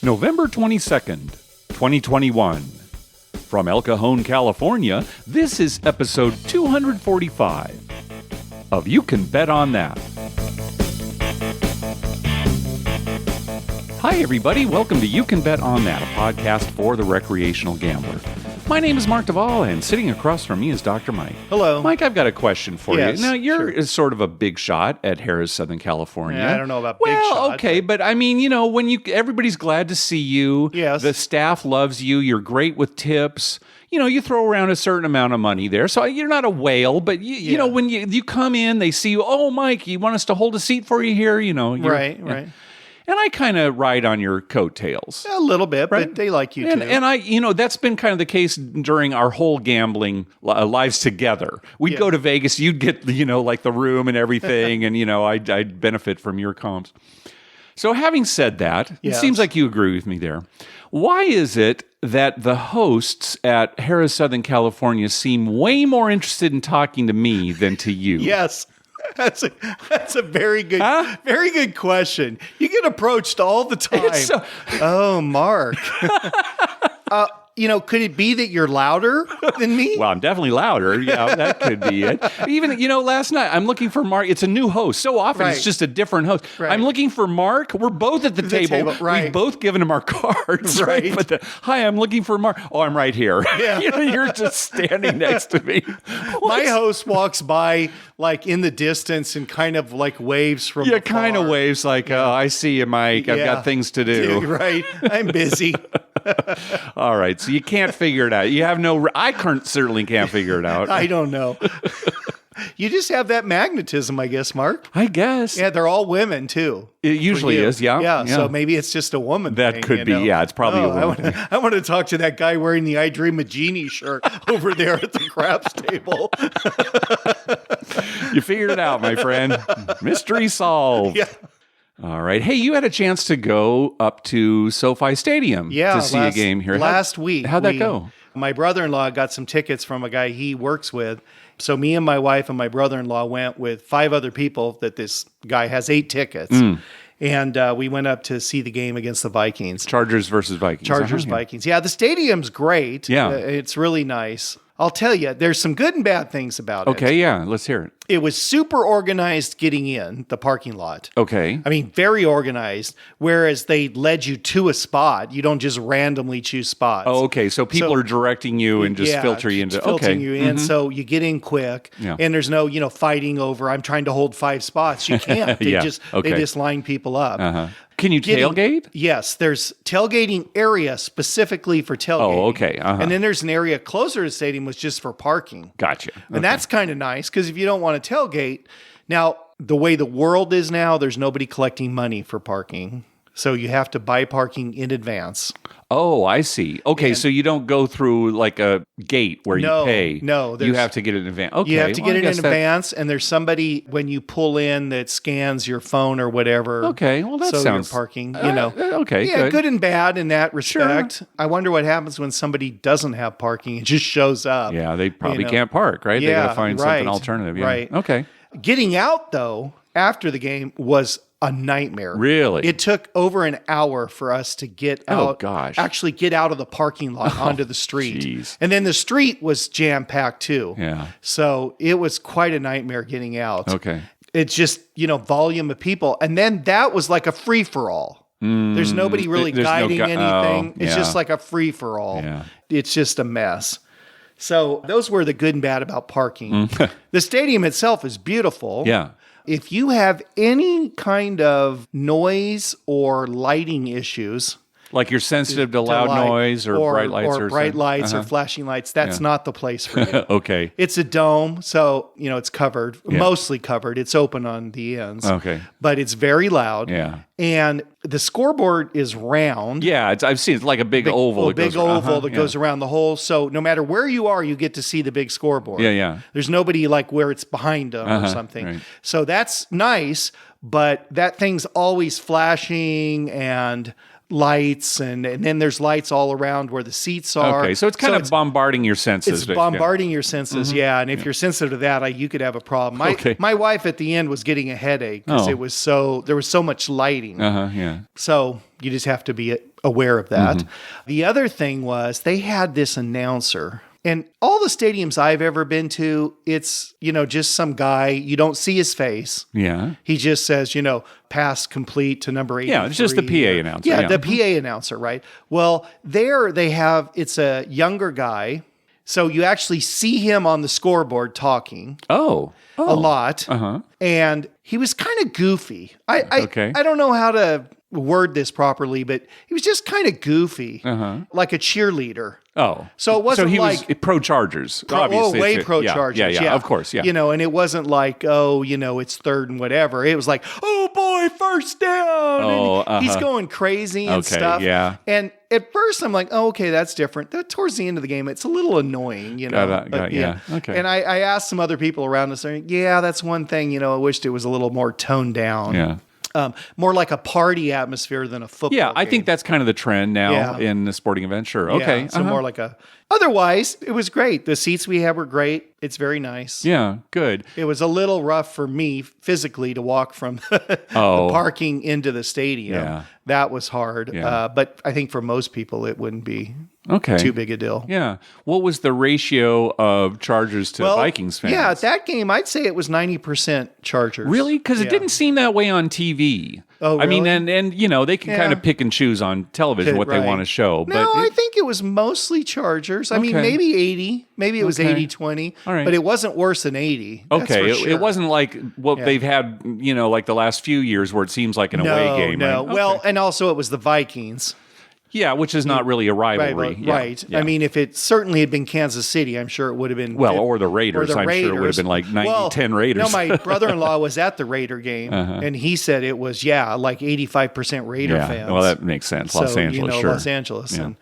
November 22nd, 2021. From El Cajon, California, this is episode 245 of You Can Bet on That. Hi, everybody. Welcome to You Can Bet on That, a podcast for the recreational gambler. My name is Mark Duvall, and sitting across from me is Dr. Mike. Hello. Mike, I've got a question for Yes, you. Now, you're sure. sort of a big shot at Harrah's, Southern California. Yeah, I don't know about big shot. Well, okay, but I mean, when everybody's glad to see you. Yes. The staff loves you. You're great with tips. You throw around a certain amount of money there. So you're not a whale, but you know, when you come in, they see you, oh, Mike, you want us to hold a seat for you here? Right. And I kind of ride on your coattails. A little bit, Right. but they like you And too. I, that's been kind of the case during our whole gambling lives together. We'd go to Vegas, you'd get, like the room and everything, and, I'd benefit from your comps. So having said that, Yes. It seems like you agree with me there. Why is it that the hosts at Harrah's, Southern California seem way more interested in talking to me than to you? Yes. That's a very good question. You get approached all the time. Oh, Mark. Could it be that you're louder than me? Well, I'm definitely louder. Yeah, that could be it. Even, last night, I'm looking for Mark. It's a new host. So often, Right. it's just a different host. Right. I'm looking for Mark. We're both at the table. Right. We've both given him our cards. Right. But hi, I'm looking for Mark. Oh, I'm right here. Yeah. You're just standing next to me. My host walks by like in the distance and kind of like waves from Yeah, afar. kind of waves like, oh, I see you, Mike. I've got things to do. Right. I'm busy. All right. So you can't figure it out. You have certainly can't figure it out. I don't know. You just have that magnetism, I guess, Mark. I guess. Yeah, they're all women too. It usually For you. is, yeah. Yeah, so maybe it's just a woman That thing, could be, yeah, it's probably a woman thing. I want to talk to that guy wearing the I Dream of Jeannie shirt over there at the craps table. You figured it out, my friend. Mystery solved. Yeah. All right. Hey, you had a chance to go up to SoFi Stadium to see a game here. Last week. How'd that go? My brother-in-law got some tickets from a guy he works with. So me and my wife and my brother-in-law went with 5 other people that this guy has 8 tickets. And we went up to see the game against the Vikings. Chargers versus Vikings. Vikings. Yeah, the stadium's great. Yeah. It's really nice. I'll tell you, there's some good and bad things about it. Okay, yeah. Let's hear it. It was super organized getting in the parking lot. Okay. I mean, very organized, whereas they led you to a spot. You don't just randomly choose spots. Oh, okay. So people are directing you and just filter you into. Filtering Okay. you in, so you get in quick, Yeah. and there's no fighting over. I'm trying to hold 5 spots. You can't. They Yeah, just okay. they just line people up. Uh-huh. Can you tailgate? Yes, there's tailgating area specifically for tailgating. Oh, okay. Uh-huh. And then there's an area closer to the stadium was just for parking. Gotcha. And that's kind of nice because if you don't want to tailgate, now the way the world is now, there's nobody collecting money for parking. So you have to buy parking in advance. Oh, I see. Okay, so you don't go through like a gate where you pay. No, you have to get it in advance. Okay, You have to get it in I guess advance, and there's somebody when you pull in that scans your phone or whatever. Okay, well that so sounds you're parking. okay, yeah, good. and bad in that respect. I wonder what happens when somebody doesn't have parking and just shows up. Yeah, they probably can't park, right? They got to find something right, alternative. Yeah. Right. Okay. Getting out though after the game was a nightmare. Really? It took over an hour for us to get out. Oh, gosh. Actually get out of the parking lot onto the street. Geez. And then the street was jam-packed too. Yeah. So it was quite a nightmare getting out. Okay. It's just, volume of people. And then that was like a free-for-all. There's nobody really there's no guiding anything. It's yeah. just like a free-for-all. Yeah. It's just a mess. So those were the good and bad about parking. The stadium itself is beautiful. Yeah. If you have any kind of noise or lighting issues, Like you're sensitive to loud noise or bright lights or bright something? lights or flashing lights, that's not the place for you. Okay. It's a dome, so it's covered, mostly covered. It's open on the ends. Okay. But it's very loud. Yeah. And the scoreboard is round. Yeah, I've seen it's like a big oval. A big oval that goes around the hole. So no matter where you are, you get to see the big scoreboard. Yeah. There's nobody like where it's behind them or something. Right. So that's nice, but that thing's always flashing and lights, and then there's lights all around where the seats are. Okay, so it's kind of bombarding your senses. It's bombarding your senses, yeah. And if you're sensitive to that, you could have a problem. My wife at the end was getting a headache because there was so much lighting. Yeah. So you just have to be aware of that. The other thing was they had this announcer. And all the stadiums I've ever been to, it's, just some guy, you don't see his face. Yeah. He just says, pass complete to number 83. Yeah, it's just the PA announcer. Yeah, the PA announcer, right? Well, there it's a younger guy. So you actually see him on the scoreboard talking. Oh. A lot. And he was kind of goofy. I don't know how to word this properly, but he was just kind of goofy, like a cheerleader. Oh, so it wasn't he like was pro Chargers, obviously. Way pro Chargers. Yeah, of course, yeah. And it wasn't like, it's third and whatever. It was like, oh boy, first down. And he's going crazy and stuff. Yeah. And at first I'm like, oh, okay, that's different. Towards the end of the game, it's a little annoying, Yeah. Okay. And I asked some other people around us, that's one thing, I wished it was a little more toned down. Yeah. More like a party atmosphere than a football Yeah, I game. think that's kind of the trend now in the sporting event. Sure. Okay. Yeah, so more like otherwise, it was great. The seats we had were great. It's very nice. Yeah, good. It was a little rough for me physically to walk from the parking into the stadium. Yeah. That was hard. Yeah. But I think for most people, it wouldn't be Okay. too big a deal. Yeah. What was the ratio of Chargers to Vikings fans? Yeah, at that game, I'd say it was 90% Chargers. Really? Because it didn't seem that way on TV. Oh, really? I mean, and you know, they can kind of pick and choose on television what they want to show. No, I think it was mostly Chargers. I mean, maybe 80. Maybe it was 80-20. All right. But it wasn't worse than 80. Okay. That's for sure. It wasn't like what they've had, you know, like the last few years where it seems like an away game. No, right? well, and also it was the Vikings. Yeah, which is not really a rivalry. Right. Yeah. I mean, if it certainly had been Kansas City, I'm sure it would have been. Well, or the Raiders. I'm sure it would have been like 90-10 Raiders. No, my brother-in-law was at the Raider game, and he said it was, like 85% Raider fans. Well, that makes sense. Los Angeles, sure. Los Angeles. Yeah.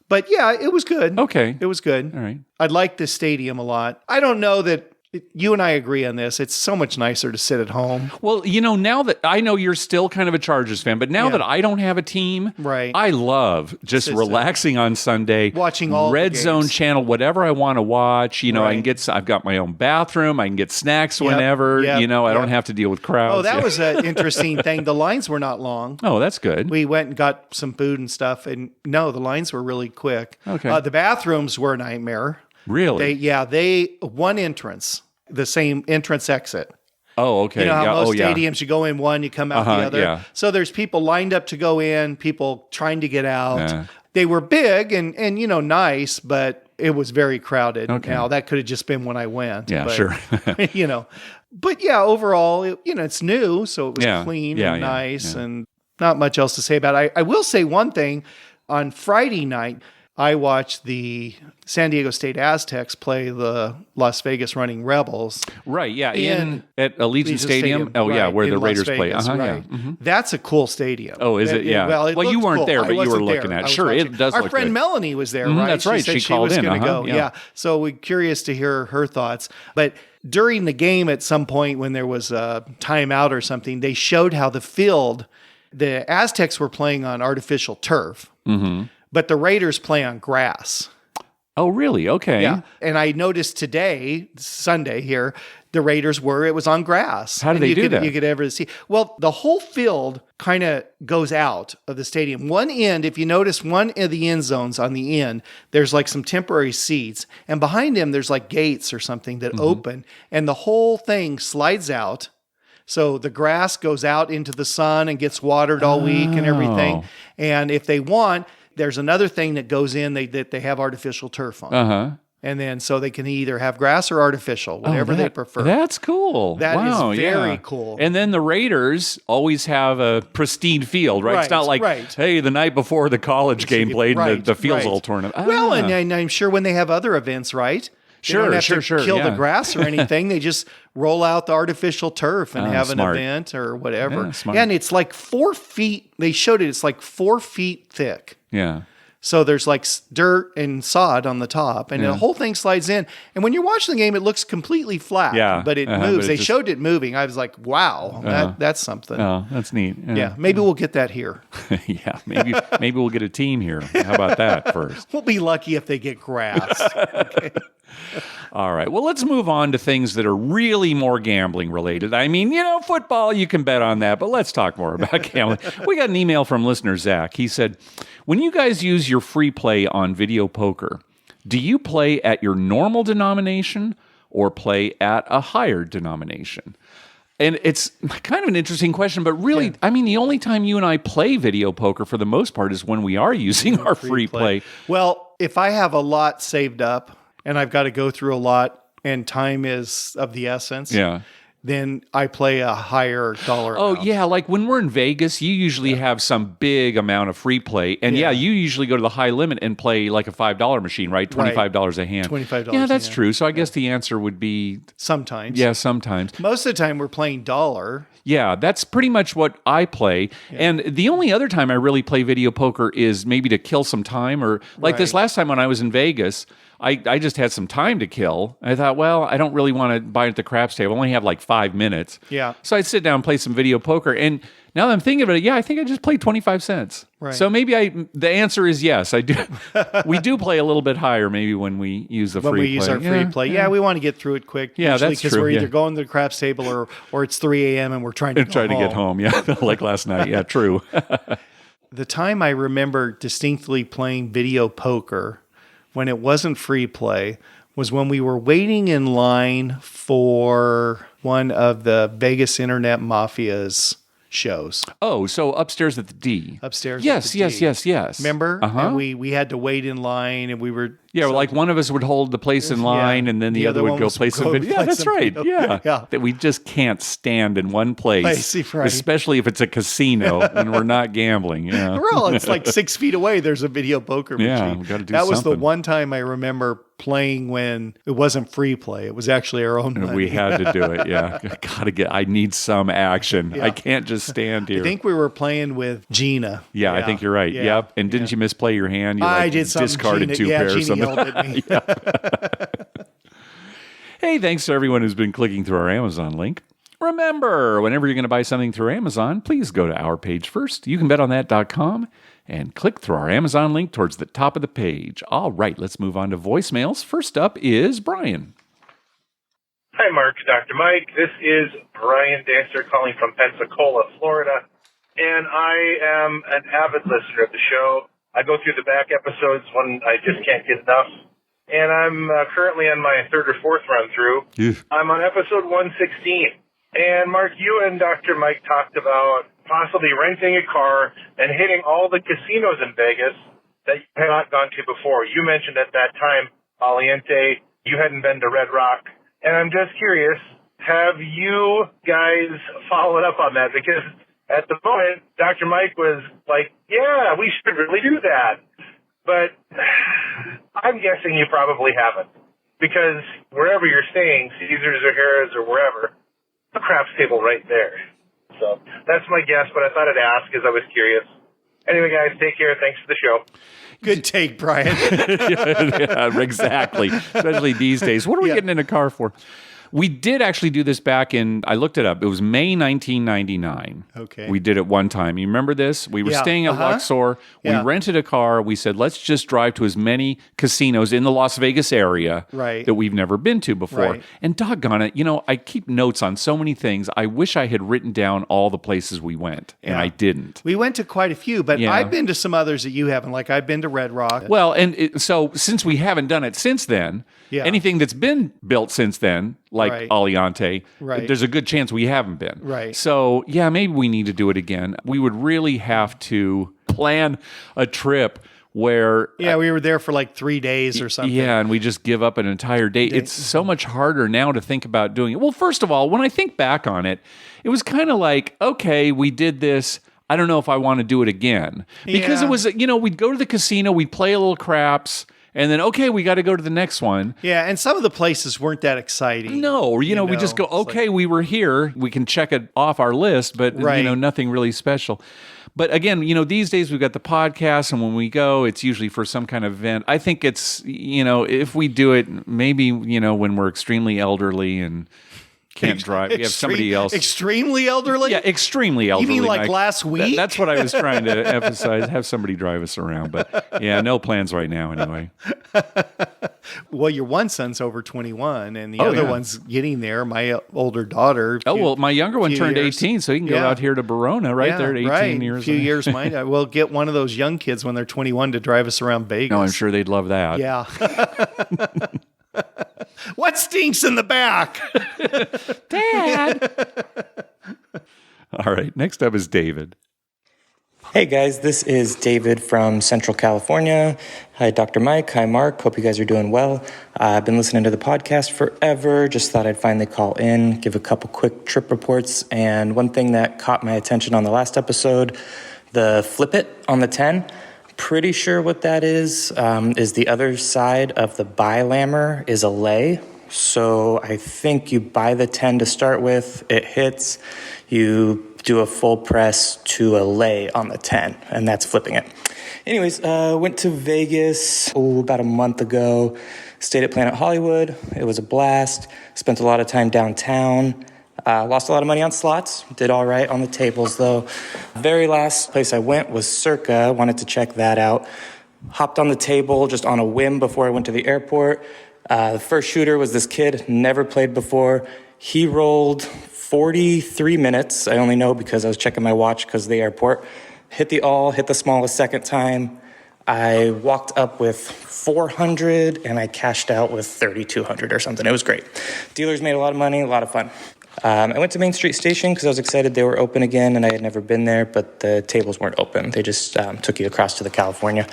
But yeah, it was good. Okay. It was good. All right. I liked the stadium a lot. I don't know that you and I agree on this. It's so much nicer to sit at home. Well, you know, now that I know you're still kind of a Chargers fan, but now that I don't have a team, I love just relaxing on Sunday, watching all Red the Zone games. channel, whatever I want to watch. You know, I've got my own bathroom. I can get snacks whenever. You know, I don't have to deal with crowds. Oh, that was an interesting thing. The lines were not long. Oh, that's good. We went and got some food and stuff, and no, the lines were really quick. Okay. The bathrooms were a nightmare. Really? They one entrance. The same entrance exit. Oh, okay. You know how most stadiums, you go in one, you come out the other. Yeah. So there's people lined up to go in, people trying to get out. Yeah. They were big and you know, nice, but it was very crowded. Okay. Now, that could have just been when I went. Yeah, but, sure. you know, but yeah, overall, it's new, so it was clean and nice and not much else to say about it. I will say one thing. On Friday night, I watched the San Diego State Aztecs play the Las Vegas Running Rebels. Right, yeah, at Allegiant Stadium. Oh, yeah, where the Raiders play. Right. Yeah. Mm-hmm. That's a cool stadium. Oh, is it? Yeah. Well, you weren't cool. there, but you were looking at it. Sure, it does Our look friend good. Melanie was there, right? That's right. She said she called was in. going to go. Yeah. So we're curious to hear her thoughts. But during the game at some point when there was a timeout or something, they showed how the Aztecs were playing on artificial turf. Mm-hmm. But the Raiders play on grass. Oh, really? Okay. Yeah. And I noticed today, Sunday here, the Raiders it was on grass. How do they do that? You could ever see. Well, the whole field kind of goes out of the stadium. One end, if you notice one of the end zones on the end, there's like some temporary seats. And behind them, there's like gates or something that open. And the whole thing slides out. So the grass goes out into the sun and gets watered all week and everything. And if they want, there's another thing that goes in that they have artificial turf on. And then so they can either have grass or artificial, whatever they prefer. That's cool. That is very cool. And then the Raiders always have a pristine field, right? It's not like, hey, the night before the college game played and the field's all torn up. Well, and I'm sure when they have other events, right? They don't have to kill the grass or anything. They just roll out the artificial turf and have an event or whatever. Yeah, and it's like 4 feet. They showed it. It's like 4 feet thick. Yeah. So there's like dirt and sod on the top, and the whole thing slides in. And when you're watching the game, it looks completely flat. Yeah. But it moves. They showed it moving. I was like, wow, that's something. Oh, that's neat. Yeah. Maybe we'll get that here. Yeah, maybe we'll get a team here. How about that first? We'll be lucky if they get grass. Okay. All right. Well, let's move on to things that are really more gambling related. I mean, football, you can bet on that, but let's talk more about gambling. We got an email from listener Zach. He said, when you guys use your free play on video poker, do you play at your normal denomination or play at a higher denomination? And it's kind of an interesting question, but really, I mean, the only time you and I play video poker for the most part is when we are using our free play. Well, if I have a lot saved up and I've got to go through a lot and time is of the essence, then I play a higher dollar amount. Yeah, like when we're in Vegas, you usually have some big amount of free play. And you usually go to the high limit and play like a $5 machine, right? $25 a hand. $25 Yeah, that's true. So I guess the answer would be... Sometimes. Yeah, sometimes. Most of the time we're playing dollar. Yeah, that's pretty much what I play. Yeah. And the only other time I really play video poker is maybe to kill some time, or like this last time when I was in Vegas, I just had some time to kill. I thought, well, I don't really want to buy at the craps table. I only have like 5 minutes. Yeah. So I'd sit down and play some video poker. And now that I'm thinking about it, I think I just played 25 cents. Right. So maybe the answer is yes. I do. We do play a little bit higher maybe when we use the free play. When we use our free play. Yeah, we want to get through it quick. Yeah, that's true. Because we're either going to the craps table or it's 3 a.m. and we're trying to get home. Yeah, like last night. Yeah, true. The time I remember distinctly playing video poker when it wasn't free play was when we were waiting in line for one of the Vegas Internet Mafia's shows. Oh, so upstairs at the D. Upstairs yes, at the D. Yes. Remember? Uh-huh. And we had to wait in line and we were... Yeah, like one of us would hold the place in line and then the other would go play some video. Yeah, that's right. Yeah. That we just can't stand in one place. Right. Especially if it's a casino and we're not gambling. Yeah. Well, it's like 6 feet away. There's a video poker machine. Yeah, we got to do that something. Was the one time I remember playing when it wasn't free play. It was actually our own money. We had to do it, yeah. I need some action. Yeah. I can't just stand here. I think we were playing with Gina. Yeah, I think you're right. Yeah. Yep. And didn't you misplay your hand? You I did something. Discarded Gina, 2 pairs. Gina something. yelled at me. Hey, thanks to everyone who's been clicking through our Amazon link. Remember, whenever you're going to buy something through Amazon, please go to our page first. You can bet on that.com and click through our Amazon link towards the top of the page. All right, let's move on to voicemails. First up is Brian. Hi, Mark, Dr. Mike. This is Brian Dancer calling from Pensacola, Florida, and I am an avid listener of the show. I go through the back episodes when I just can't get enough, and I'm currently on my 3rd or 4th run through. I'm on episode 116, and Mark, you and Dr. Mike talked about possibly renting a car and hitting all the casinos in Vegas that you had not gone to before. You mentioned at that time, Aliente, you hadn't been to Red Rock. And I'm just curious, have you guys followed up on that? Because at the moment, Dr. Mike was like, yeah, we should really do that. But I'm guessing you probably haven't. Because wherever you're staying, Caesars or Harrah's or wherever, the craps table right there. So that's my guess, but I thought I'd ask because I was curious. Anyway, guys, take care. Thanks for the show. Good take, Brian. Yeah, exactly. Especially these days. What are we getting in a car for? We did actually do this back in, I looked it up, it was May 1999. Okay. We did it one time. You remember this? We were staying at Luxor. We rented a car. We said, let's just drive to as many casinos in the Las Vegas area that we've never been to before. Right. And doggone it, I keep notes on so many things. I wish I had written down all the places we went, and I didn't. We went to quite a few, but I've been to some others that you haven't. Like I've been to Red Rock. Well, and so since we haven't done it since then, anything that's been built since then, like Aliante, there's a good chance we haven't been. Right. So, maybe we need to do it again. We would really have to plan a trip where... we were there for like 3 days or something. Yeah, and we just give up an entire day. It's so much harder now to think about doing it. Well, first of all, when I think back on it, it was kind of like, okay, we did this... I don't know if I want to do it again. Because it was, we'd go to the casino, we'd play a little craps... And then, okay, we got to go to the next one. Yeah, and some of the places weren't that exciting. No, we just go, okay, we were here. We can check it off our list, but, nothing really special. But again, these days we've got the podcast, and when we go, it's usually for some kind of event. I think it's, if we do it, maybe, when we're extremely elderly and... can't drive. We have somebody else. Extremely elderly? Yeah, extremely elderly. You mean like Mike. last week? That's what I was trying to emphasize. Have somebody drive us around. But yeah, no plans right now anyway. Well, your one son's over 21 and the other one's getting there. My older daughter. My younger one turned 18, so he can go out here to Verona there at 18 years. A few years might. We'll get one of those young kids when they're 21 to drive us around Vegas. No, I'm sure they'd love that. Yeah. What stinks in the back? Dad. All right, next up is David. Hey guys, this is David from Central California. Hi, Dr. Mike. Hi, Mark. Hope you guys are doing well. I've been listening to the podcast forever. Just thought I'd finally call in, give a couple quick trip reports. And one thing that caught my attention on the last episode, the flip it on the 10. Pretty sure what that is the other side of the bi-lammer is a lay. So I think you buy the 10 to start with, it hits, you do a full press to a lay on the 10, and that's flipping it. Anyways, went to Vegas about a month ago, stayed at Planet Hollywood. It was a blast, spent a lot of time downtown. Lost a lot of money on slots, did all right on the tables though. Very last place I went was Circa, wanted to check that out. Hopped on the table just on a whim before I went to the airport. The first shooter was this kid, never played before. He rolled 43 minutes. I only know because I was checking my watch because of the airport. Hit the small a second time. I walked up with 400 and I cashed out with 3,200 or something. It was great. Dealers made a lot of money, a lot of fun. I went to Main Street Station because I was excited they were open again and I had never been there, but the tables weren't open. They just took you across to the California.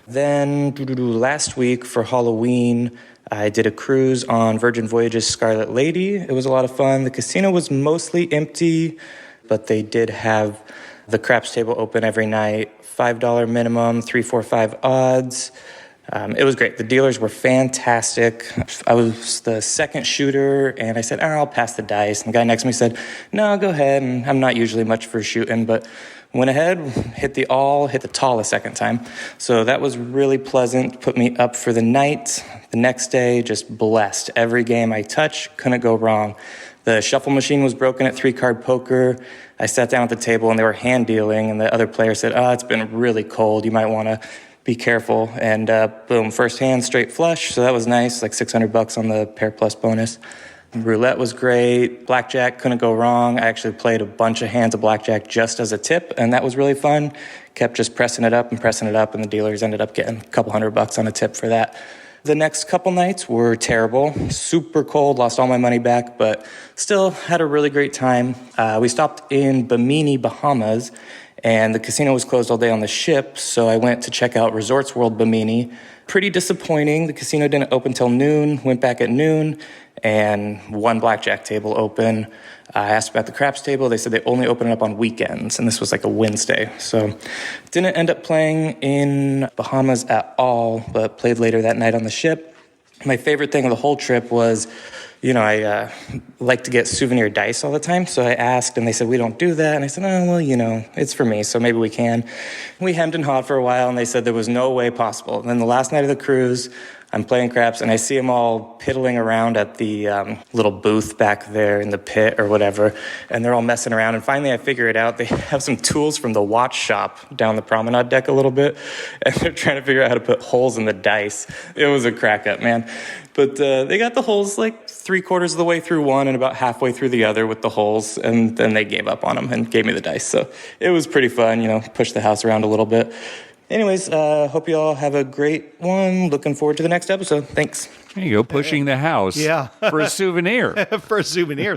Then last week for Halloween, I did a cruise on Virgin Voyages Scarlett Lady. It was a lot of fun. The casino was mostly empty, but they did have the craps table open every night, $5 minimum, 3, 4, 5 odds. It was great. The dealers were fantastic. I was the second shooter, and I said, I'll pass the dice. And the guy next to me said, no, go ahead. And I'm not usually much for shooting, but went ahead, hit the tall a second time. So that was really pleasant, put me up for the night. The next day, just blessed. Every game I touched, couldn't go wrong. The shuffle machine was broken at 3-card poker. I sat down at the table, and they were hand dealing, and the other player said, it's been really cold. You might want to be careful. And boom, first hand, straight flush. So that was nice, like $600 on the pair plus bonus. Roulette was great. Blackjack, couldn't go wrong. I actually played a bunch of hands of blackjack just as a tip, and that was really fun. Kept just pressing it up, and the dealers ended up getting a couple $100 on a tip for that. The next couple nights were terrible. Super cold, lost all my money back, but still had a really great time. We stopped in Bimini, Bahamas, and the casino was closed all day on the ship, so I went to check out Resorts World Bimini. Pretty disappointing. The casino didn't open till noon, went back at noon, and one blackjack table open. I asked about the craps table. They said they only open it up on weekends, and this was like a Wednesday. So didn't end up playing in Bahamas at all, but played later that night on the ship. My favorite thing of the whole trip was, I like to get souvenir dice all the time. So I asked, and they said, we don't do that. And I said, it's for me, so maybe we can. We hemmed and hawed for a while, and they said there was no way possible. And then the last night of the cruise, I'm playing craps, and I see them all piddling around at the little booth back there in the pit or whatever, and they're all messing around. And finally, I figure it out. They have some tools from the watch shop down the promenade deck a little bit, and they're trying to figure out how to put holes in the dice. It was a crack up, man. But they got the holes like 3/4 of the way through one and about halfway through the other with the holes, and then they gave up on them and gave me the dice. So it was pretty fun, push the house around a little bit. Anyways, hope you all have a great one. Looking forward to the next episode. Thanks. There you go, pushing the house for a souvenir. For a souvenir.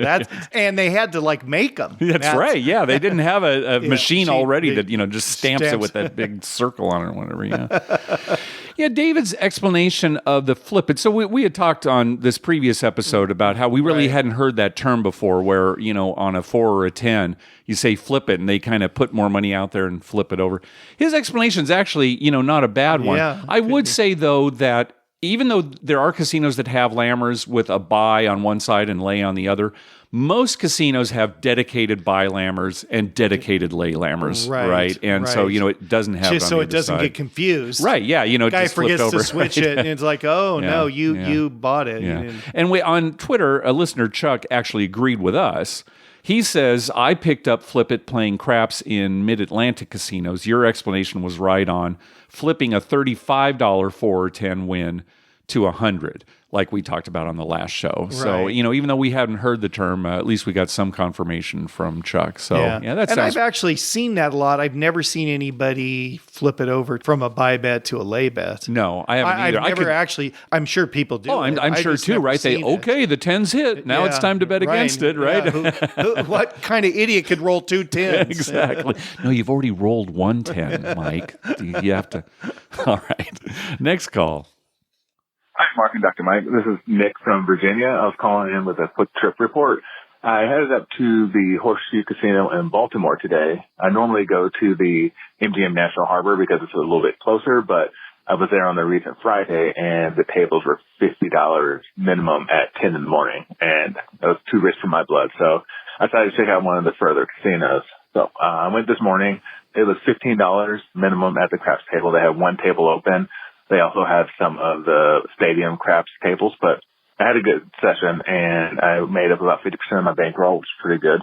And they had to make them. That's right. Yeah, they didn't have a machine already that just stamps it with that big circle on it or whatever. Yeah. Yeah, David's explanation of the flip it. So we had talked on this previous episode about how we really hadn't heard that term before, where on a 4 or a 10 you say flip it, and they kind of put more money out there and flip it over. His explanation is actually not a bad one. Yeah, I would say though that even though there are casinos that have lammers with a buy on one side and lay on the other, most casinos have dedicated buy-lammers and dedicated lay-lammers, right? And so, it doesn't have just it on so the it other doesn't side. get confused. Right, yeah, Guy just flipped forgets over. to switch it, and it's like, oh, no, you bought it. Yeah. And on Twitter, a listener, Chuck, actually agreed with us. He says, I picked up Flip It playing craps in mid-Atlantic casinos. Your explanation was right on. Flipping a $35 4 or 10 win to 100, like we talked about on the last show. Right. So, even though we hadn't heard the term, at least we got some confirmation from Chuck. So, that sounds... And I've actually seen that a lot. I've never seen anybody flip it over from a buy bet to a lay bet. No, I haven't either. I've never actually... I'm sure people do. Oh, I'm sure too, right? The 10's hit. Now it's time to bet against it, right? Yeah. What kind of idiot could roll 2 10s? Exactly. No, you've already rolled 1 10, Mike. You have to... All right. Next call. Hi, Mark and Dr. Mike. This is Nick from Virginia. I was calling in with a quick trip report. I headed up to the Horseshoe Casino in Baltimore today. I normally go to the MGM National Harbor because it's a little bit closer, but I was there on the recent Friday, and the tables were $50 minimum at 10 in the morning, and that was too rich for my blood. So I decided to check out one of the further casinos. So I went this morning. It was $15 minimum at the craps table. They have one table open. They also have some of the stadium craps tables, but I had a good session, and I made up about 50% of my bankroll, which is pretty good.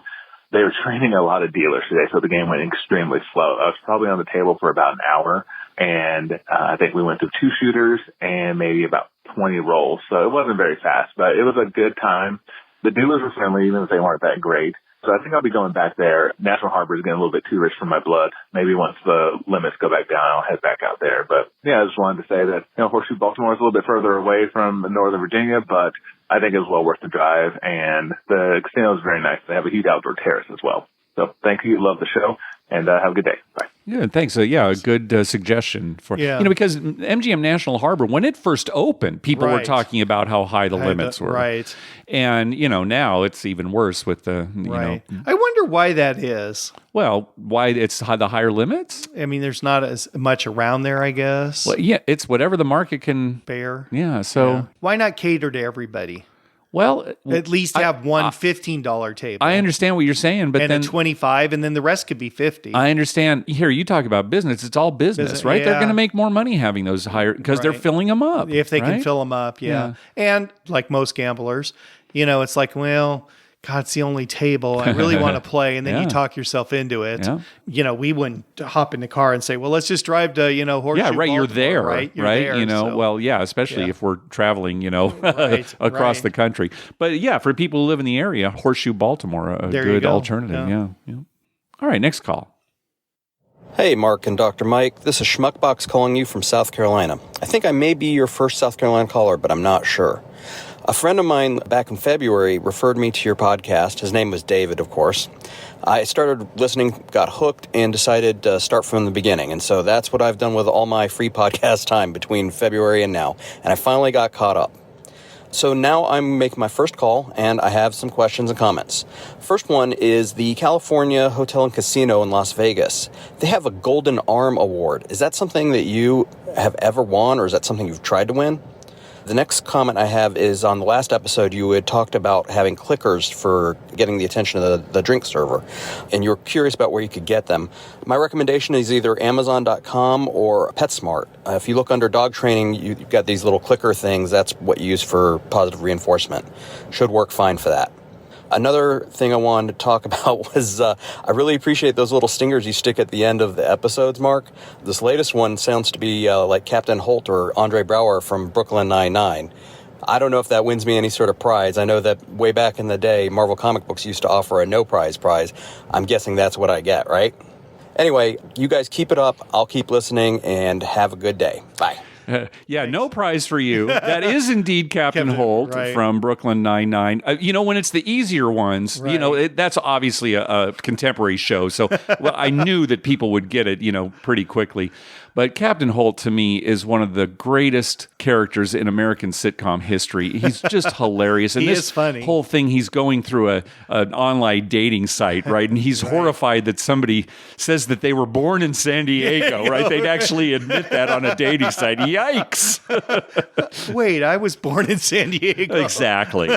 They were training a lot of dealers today, so the game went extremely slow. I was probably on the table for about an hour, and I think we went through 2 shooters and maybe about 20 rolls. So it wasn't very fast, but it was a good time. The dealers were friendly, even if they weren't that great. So I think I'll be going back there. National Harbor is getting a little bit too rich for my blood. Maybe once the limits go back down, I'll head back out there. But yeah, I just wanted to say that, Horseshoe Baltimore is a little bit further away from Northern Virginia, but I think it's well worth the drive. And the casino is very nice. They have a huge outdoor terrace as well. So thank you. Love the show. And have a good day. Bye. Yeah, thanks. A good suggestion for because MGM National Harbor, when it first opened, people were talking about how high the limits were. Right. And now it's even worse with the I wonder why that is. Well, why it's the higher limits? I mean, there's not as much around there, I guess. Well, yeah, it's whatever the market can bear. Yeah. So why not cater to everybody? Well, at least have one $15 table. I understand what you're saying, but then a 25, and then the rest could be 50. I understand. Here, you talk about business; it's all business, right? They're going to make more money having those higher because they're filling them up. If they can fill them up, And like most gamblers, it's like, well, God, it's the only table I really want to play, and then you talk yourself into it. Yeah. We wouldn't hop in the car and say, well, let's just drive to Horseshoe. Yeah, right. Baltimore, you're there, right? You're right. there, especially if we're traveling, across the country. But yeah, for people who live in the area, Horseshoe Baltimore, a good alternative. Yeah. All right, next call. Hey, Mark and Dr. Mike. This is Schmuckbox calling you from South Carolina. I think I may be your first South Carolina caller, but I'm not sure. A friend of mine back in February referred me to your podcast. His name was David, of course. I started listening, got hooked, and decided to start from the beginning. And so that's what I've done with all my free podcast time between February and now. And I finally got caught up. So now I'm making my first call, and I have some questions and comments. First one is the California Hotel and Casino in Las Vegas. They have a Golden Arm Award. Is that something that you have ever won, or is that something you've tried to win? The next comment I have is on the last episode, you had talked about having clickers for getting the attention of the drink server, and you were curious about where you could get them. My recommendation is either Amazon.com or PetSmart. If you look under dog training, you've got these little clicker things. That's what you use for positive reinforcement. Should work fine for that. Another thing I wanted to talk about was I really appreciate those little stingers you stick at the end of the episodes, Mark. This latest one sounds to be like Captain Holt or Andre Braugher from Brooklyn Nine-Nine. I don't know if that wins me any sort of prize. I know that way back in the day, Marvel Comic Books used to offer a no prize. I'm guessing that's what I get, right? Anyway, you guys keep it up. I'll keep listening, and have a good day. Bye. No prize for you. That is indeed Captain Holt from Brooklyn Nine-Nine. When it's the easier ones, that's obviously a contemporary show. So I knew that people would get it, pretty quickly. But Captain Holt, to me, is one of the greatest characters in American sitcom history. He's just hilarious. And He this is funny. whole thing, he's going through an online dating site, right? And he's horrified that somebody says that they were born in San Diego, right? They'd actually admit that on a dating site. He Yikes. Wait, I was born in San Diego. Exactly.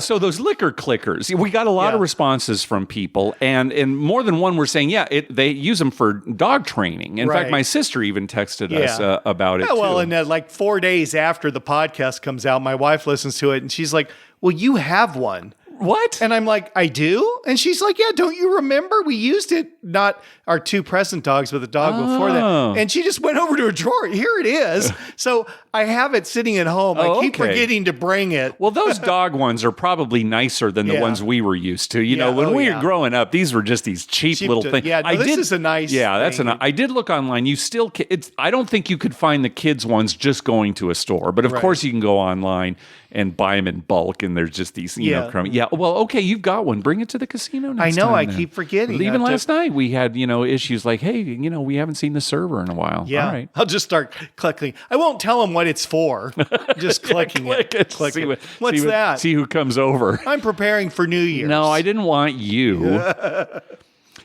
So those liquor clickers, we got a lot of responses from people, and more than one were saying, they use them for dog training. In fact, my sister even texted us about it, too. Well, and like 4 days after the podcast comes out, my wife listens to it, and she's like, well, you have one. What? And I'm like, I do? And she's like, yeah, don't you remember? We used it, not our two present dogs, but the dog before that. And she just went over to a drawer. Here it is. So I have it sitting at home. I keep forgetting to bring it. Well, those dog ones are probably nicer than the ones we were used to. You know, when we were growing up, these were just these cheap little things. Yeah, no, this is a nice thing. I did look online. You still, I don't think you could find the kids ones just going to a store. But of course you can go online and buy them in bulk, and there's just these, you know, crummy. Yeah, well, okay, you've got one. Bring it to the casino next time. I know, I keep forgetting. Even last night we had, issues like, hey, we haven't seen the server in a while. Yeah, all right. I'll just start clicking. I won't tell them what it's for. Just clicking it. What's that? See who comes over. I'm preparing for New Year's. No, I didn't want you.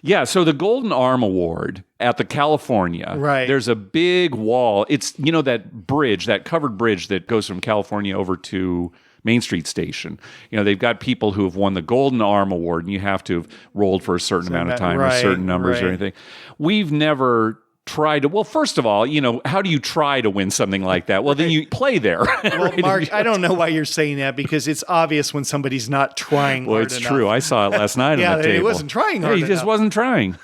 Yeah, so the Golden Arm Award at the California, there's a big wall. It's, that bridge, that covered bridge that goes from California over to Main Street Station. They've got people who have won the Golden Arm Award, and you have to have rolled for a certain amount of time or certain numbers or anything. We've never try to, well, first of all, how do you try to win something like that? Well, then you play there. Well, Mark, I don't know why you're saying that, because it's obvious when somebody's not trying hard enough. Well, it's true. I saw it last night on the table. He wasn't trying hard enough. He just wasn't trying.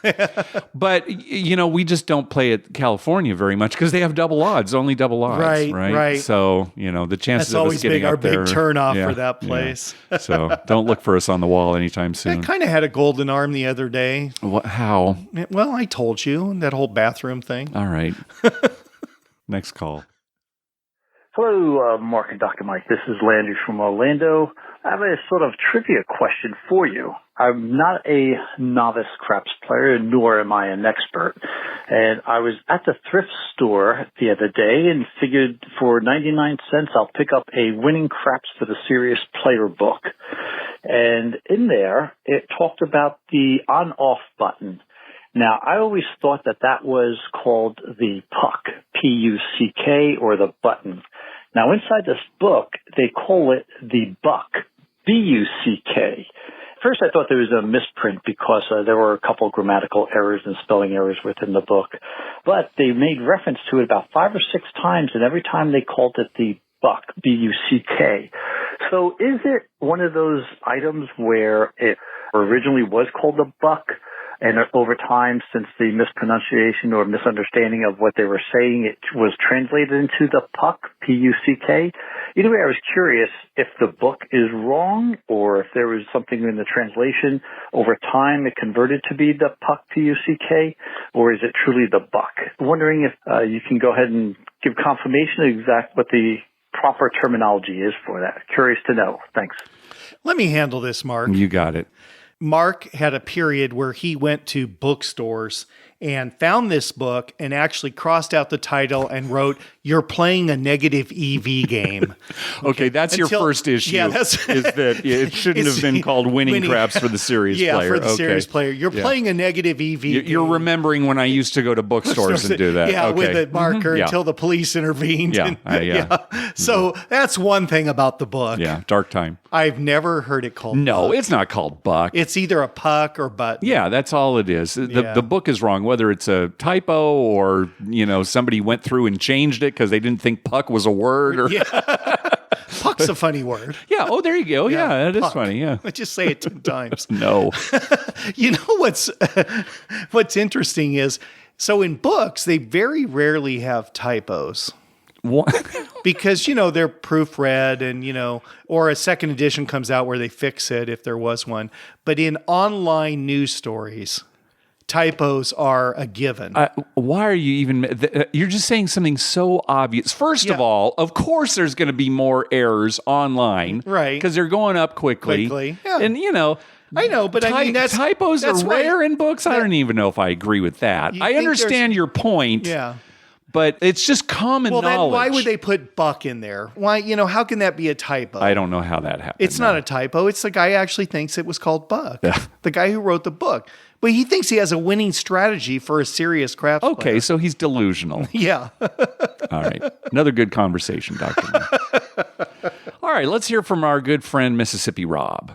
But, we just don't play at California very much because they have double odds, only double odds. Right. So, the chances of us getting up there. That's always been our big turnoff for that place. Yeah. So don't look for us on the wall anytime soon. I kind of had a golden arm the other day. What? How? Well, I told you, that whole bathroom thing. All right. Next call. Hello, Mark and Dr. Mike. This is Landry from Orlando. I have a sort of trivia question for you. I'm not a novice craps player, nor am I an expert. And I was at the thrift store the other day and figured for 99 cents I'll pick up a Winning Craps for the Serious Player book. And in there, it talked about the on-off button. Now, I always thought that was called the puck, P-U-C-K, or the button. Now, inside this book, they call it the buck, B-U-C-K. First, I thought there was a misprint because there were a couple of grammatical errors and spelling errors within the book. But they made reference to it about 5 or 6 times, and every time they called it the buck, B-U-C-K. So is it one of those items where it originally was called the buck, and over time, since the mispronunciation or misunderstanding of what they were saying, it was translated into the puck, P-U-C-K? Either way, I was curious if the book is wrong or if there was something in the translation. Over time, it converted to be the puck, P-U-C-K, or is it truly the buck? I'm wondering if you can go ahead and give confirmation of exact what the proper terminology is for that. Curious to know. Thanks. Let me handle this, Mark. You got it. Mark had a period where he went to bookstores and found this book and actually crossed out the title and wrote, "You're playing a negative EV game." Okay, that's your first issue. Yeah, is that it shouldn't have been called Winning Craps for the serious player. Yeah, for the serious player. You're playing a negative EV game. You're remembering when I used to go to bookstores and do that. Yeah, with a marker until the police intervened. So that's one thing about the book. Yeah, dark time. I've never heard it called No, buck. it's not called buck. It's either a puck or button. Yeah, that's all it is. The book is wrong, whether it's a typo or, somebody went through and changed it because they didn't think puck was a word. Or Puck's a funny word. Yeah. Oh, there you go. Yeah, that is puck. Funny. Yeah. Let's just say it 10 times. No. What's interesting is, so in books, they very rarely have typos. What? Because, they're proofread and, or a second edition comes out where they fix it if there was one. But in online news stories, typos are a given. Why are you even... You're just saying something so obvious. First of all, of course there's going to be more errors online. Right. Because they're going up quickly. Yeah. And, I know, but typos are rare in books. I don't even know if I agree with that. I understand your point. Yeah. But it's just common knowledge. Then why would they put Buck in there? Why, how can that be a typo? I don't know how that happened. It's not a typo. It's the guy actually thinks it was called Buck. The guy who wrote the book. But he thinks he has a winning strategy for a serious craps player. Okay, so he's delusional. Yeah. All right. Another good conversation, Dr. Mike. All right, let's hear from our good friend, Mississippi Rob.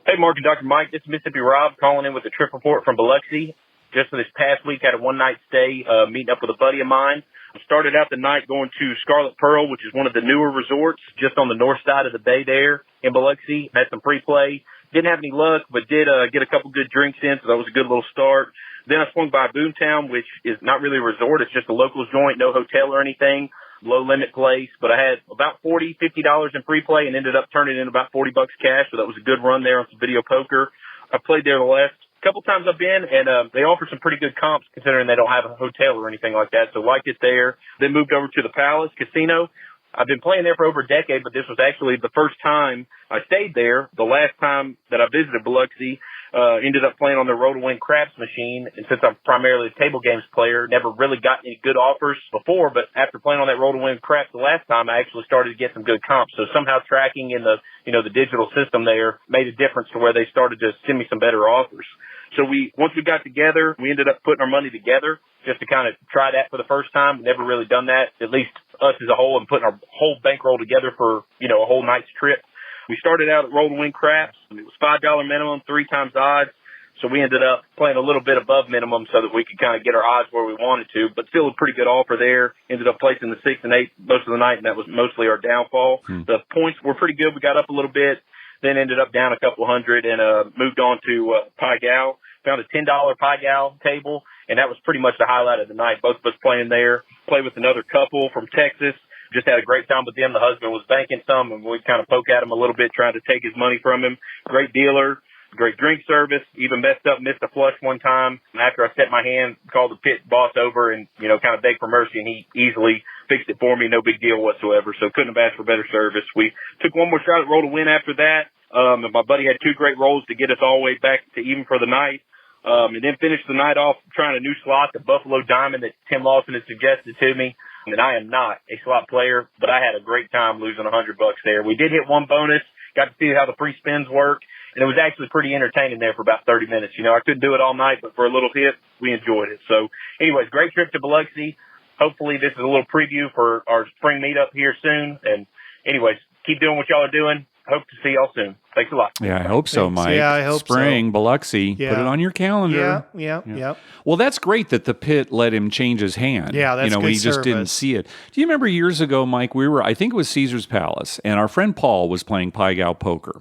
Hey, Mark and Dr. Mike. This is Mississippi Rob calling in with a trip report from Biloxi. Just this past week, had a one-night stay meeting up with a buddy of mine. Started out the night going to Scarlett Pearl, which is one of the newer resorts just on the north side of the bay there in Biloxi. Had some pre-play. Didn't have any luck, but did get a couple good drinks in, so that was a good little start. Then I swung by Boomtown, which is not really a resort. It's just a locals joint, no hotel or anything, low-limit place. But I had about $40, $50 in free play and ended up turning in about $40 cash, so that was a good run there on some video poker. I played there the last couple times I've been, and they offer some pretty good comps considering they don't have a hotel or anything like that, so liked it there. Then moved over to the Palace Casino. I've been playing there for over a decade, but this was actually the first time I stayed there. The last time that I visited Biloxi, ended up playing on the Roll to Win craps machine. And since I'm primarily a table games player, never really got any good offers before. But after playing on that Roll to Win craps the last time, I actually started to get some good comps. So somehow tracking in the digital system there made a difference to where they started to send me some better offers. So once we got together, we ended up putting our money together just to kind of try that for the first time. We've never really done that, at least us as a whole, and putting our whole bankroll together for, a whole night's trip. We started out at Roll to Win craps. It was $5 minimum, 3 times odds. So we ended up playing a little bit above minimum so that we could kind of get our odds where we wanted to, but still a pretty good offer there. Ended up placing the 6 and 8 most of the night, and that was mostly our downfall. The points were pretty good. We got up a little bit, then ended up down a couple hundred and moved on to Pai Gow. Found a $10 Pai Gow table, and that was pretty much the highlight of the night. Both of us playing there. Played with another couple from Texas. Just had a great time with them. The husband was banking some, and we kind of poke at him a little bit, trying to take his money from him. Great dealer, great drink service. Even messed a flush one time. And after I set my hand, called the pit boss over and, kind of begged for mercy, and he easily fixed it for me. No big deal whatsoever. So couldn't have asked for better service. We took one more shot at Roll to Win after that. And my buddy had 2 great rolls to get us all the way back to even for the night. And then finished the night off trying a new slot, the Buffalo Diamond that Tim Lawson had suggested to me. And I am not a slot player, but I had a great time losing $100 there. We did hit one bonus, got to see how the free spins work, and it was actually pretty entertaining there for about 30 minutes. I couldn't do it all night, but for a little hit, we enjoyed it. So anyways, great trip to Biloxi. Hopefully this is a little preview for our spring meetup here soon. And anyways, keep doing what y'all are doing. Hope to see y'all soon. Thanks a lot. Yeah, I hope so, Mike. Yeah, I hope Spring, so. Biloxi. Yeah. Put it on your calendar. Yeah. Well, that's great that the pit let him change his hand. Yeah, that's when good he just didn't service. see it. Do you remember years ago, Mike, I think it was Caesar's Palace, and our friend Paul was playing Pai Gow poker,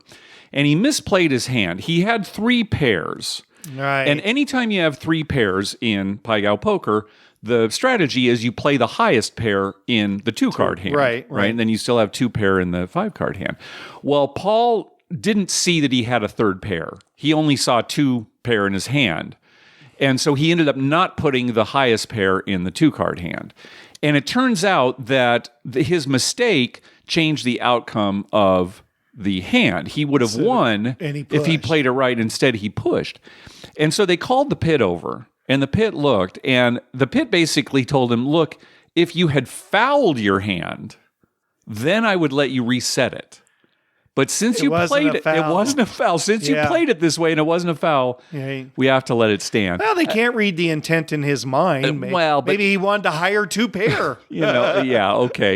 and he misplayed his hand. He had 3 pairs. Right. And anytime you have 3 pairs in Pai Gow poker, the strategy is you play the highest pair in the 2-card hand. Right. And then you still have 2 pair in the 5-card hand. Well, Paul didn't see that he had a 3rd pair. He only saw 2 pair in his hand. And so he ended up not putting the highest pair in the 2-card hand. And it turns out that his mistake changed the outcome of the hand. He would have won if he played it right. Instead, he pushed. And so they called the pit over. And the pit looked, and the pit basically told him, look, if you had fouled your hand, then I would let you reset it. But since you played it, it wasn't a foul. Since you played it this way and it wasn't a foul, we have to let it stand. Well, they can't read the intent in his mind. Maybe he wanted to hire 2 pair. Okay.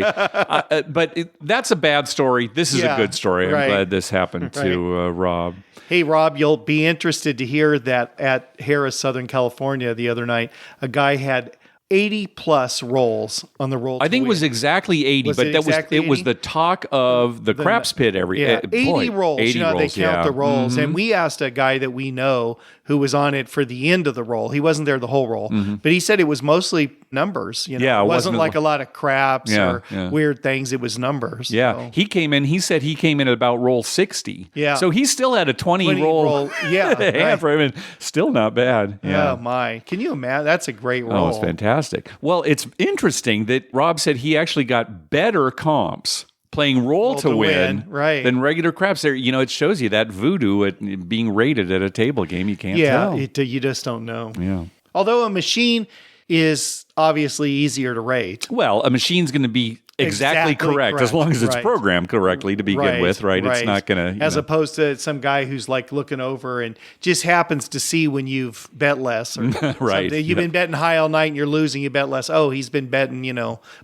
But that's a bad story. This is a good story. I'm glad this happened to Rob. Hey, Rob, you'll be interested to hear that at Harris, Southern California, the other night, a guy had 80 plus rolls on the roll. I think it was exactly 80, but it was the talk of the craps pit 80 rolls. 80 rolls, they count the rolls. And we asked a guy that we know who was on it for the end of the roll. He wasn't there the whole roll, but he said it was mostly numbers. It wasn't like a lot of craps or weird things. It was numbers. Yeah, so. He said he came in at about roll 60. Yeah. So he still had a 20 roll hand for him, and still not bad. Yeah. Oh, my. Can you imagine? That's a great roll. Oh, it's fantastic. Well, it's interesting that Rob said he actually got better comps playing roll to win than regular craps. There, it shows you that voodoo at being rated at a table game. You can't tell. You just don't know. Yeah. Although a machine, is obviously easier to rate. Well, a machine's going to be exactly correct as long as it's programmed correctly to begin with, right? It's not going to... As opposed to some guy who's like looking over and just happens to see when you've bet less. Or right. You've been betting high all night and you're losing, you bet less. Oh, he's been betting,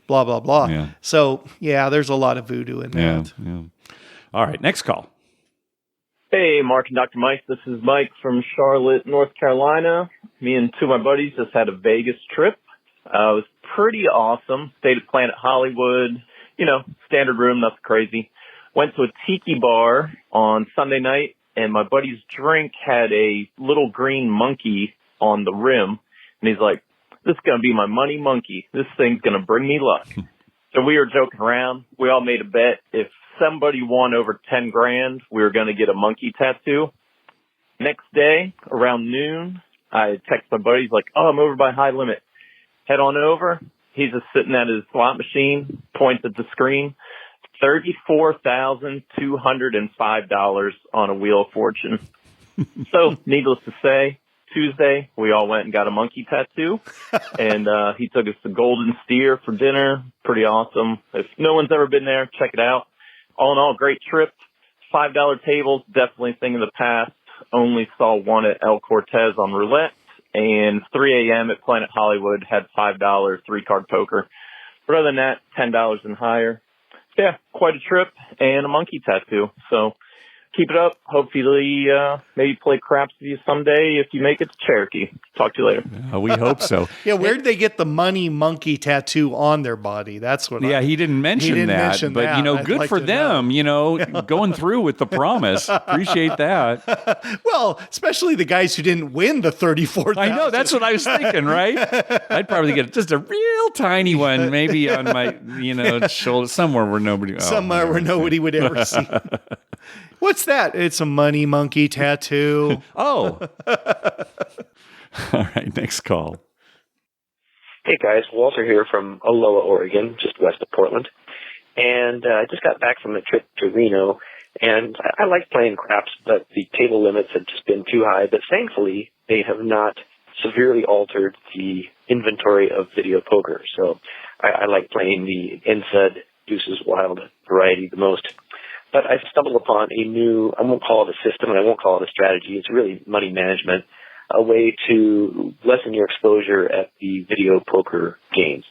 blah, blah, blah. Yeah. So, there's a lot of voodoo in that. Yeah. All right, next call. Hey, Mark and Dr. Mike. This is Mike from Charlotte, North Carolina. Me and two of my buddies just had a Vegas trip. It was pretty awesome. Stayed at Planet Hollywood. Standard room, nothing crazy. Went to a tiki bar on Sunday night, and my buddy's drink had a little green monkey on the rim. And he's like, this is going to be my money monkey. This thing's going to bring me luck. So we were joking around. We all made a bet. If somebody won over 10 grand, we were going to get a monkey tattoo. Next day, around noon, I text my buddy. He's like, I'm over by high limit. Head on over. He's just sitting at his slot machine, points at the screen. $34,205 on a Wheel of Fortune. So, needless to say, Tuesday, we all went and got a monkey tattoo, and he took us to Golden Steer for dinner. Pretty awesome. If no one's ever been there, check it out. All in all, great trip. $5 tables, definitely a thing of the past. Only saw one at El Cortez on roulette, and 3 a.m. at Planet Hollywood had $5 3-card poker. But other than that, $10 and higher. Yeah, quite a trip and a monkey tattoo. So keep it up. Hopefully, maybe play craps with you someday if you make it to Cherokee. Talk to you later. We hope so. Where did they get the money monkey tattoo on their body? That's what. He didn't mention that. But good for them. Going through with the promise. Appreciate that. Well, especially the guys who didn't win the 34,000. I know. That's what I was thinking. Right? I'd probably get just a real tiny one, maybe on my shoulder, somewhere where nobody. Where nobody would ever see. What's that? It's a money monkey tattoo. Oh. All right, next call. Hey guys, Walter here from Aloha, Oregon, just west of Portland. And I just got back from a trip to Reno, and I like playing craps, but the table limits had just been too high. But thankfully, they have not severely altered the inventory of video poker. So I like playing the NSUD Deuces Wild variety the most. But I stumbled upon a new, I won't call it a system, and I won't call it a strategy. It's really money management, a way to lessen your exposure at the video poker games.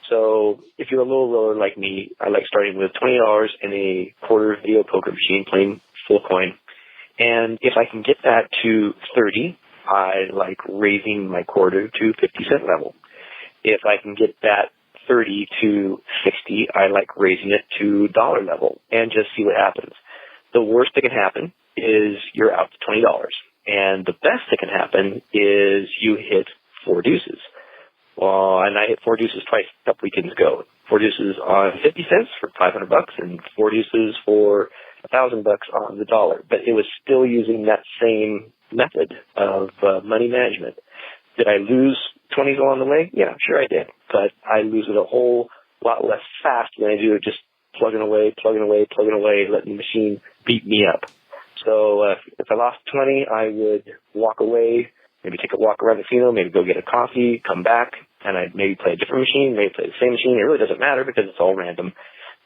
So if you're a low roller like me, I like starting with $20 in a quarter video poker machine, playing full coin. And if I can get that to 30, I like raising my quarter to 50 cent level. If I can get that 30 to 60, I like raising it to dollar level and just see what happens. The worst that can happen is you're out to $20. And the best that can happen is you hit 4 deuces. Well, and I hit 4 deuces twice a couple weekends ago. 4 deuces on 50 cents for $500 and 4 deuces for $1,000 on the dollar. But it was still using that same method of money management. Did I lose 20s along the way? Yeah, sure I did. But I lose it a whole lot less fast than I do just plugging away, letting the machine beat me up. So if I lost 20, I would walk away, maybe take a walk around the casino, maybe go get a coffee, come back, and I'd maybe play a different machine, maybe play the same machine. It really doesn't matter because it's all random.